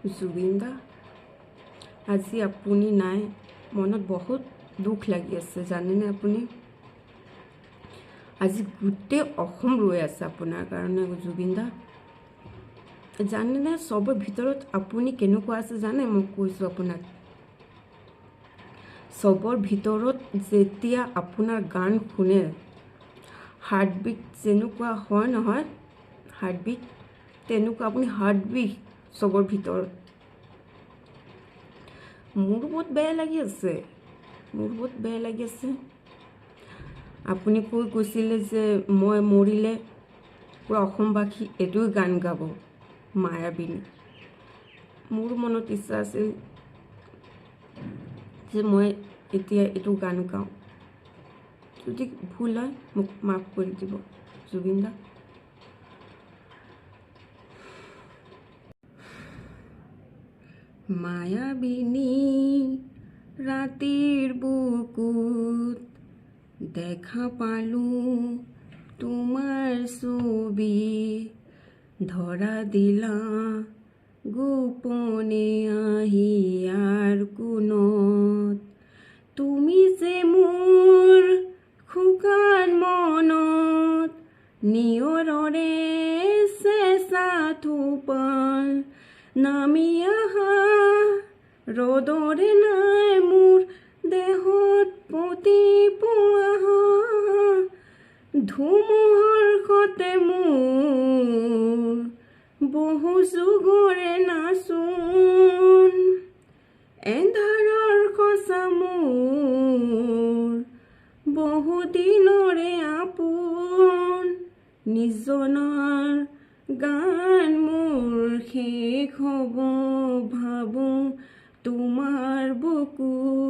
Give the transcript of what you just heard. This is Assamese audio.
জুবিন দা, আজি আপুনি নাই, মনত বহুত দুখ লাগি আছে জানেনে আপুনি? আজি গোটেই অসম ৰৈ আছে আপোনাৰ কাৰণে জুবিন দা। জানেনে চবৰ ভিতৰত আপুনি কেনেকুৱা আছে জানে? মই কৈছোঁ আপোনাক, চবৰ ভিতৰত যেতিয়া আপোনাৰ গান শুনে, হাৰ্টবিট যেনেকুৱা হয় নহয়, হাৰ্টবিট তেনেকুৱা আপুনি হাৰ্টবিট চবৰ ভিতৰত। মোৰ বহুত বেয়া লাগি আছে, মোৰ বহুত বেয়া লাগি আছে। আপুনি কৈ কৈছিলে যে মই মৰিলে পুৰা অসমবাসী এইটোৱে গান গাব, মায়াবিনী। মোৰ মনত ইচ্ছা আছিল যে মই এতিয়া এইটো গান গাওঁ। যদি ভুল হয় মোক মাফ কৰি দিব জুবিন দা। মায়াবিনী ৰাতিৰ বুকুত দেখা পালোঁ তোমাৰ ছবি, ধৰা দিলা গোপনে আহিয়াৰ কোণত, তুমি যে মোৰ শুকান মনত নিয়ৰৰে চেঁচা থোপাল নামি আহা, ৰ'দৰে নাই মোৰ দেহত প্ৰতিপুৱা, ধুমুহাৰ সতে মোৰ বহু যুগৰে নাচোন, এন্ধাৰৰ সঁচা মোৰ বহু দিনৰে আপোন, নিজনাৰ গান মোৰ শেষ হ'ব ভাবোঁ তোমাৰ বুকুত।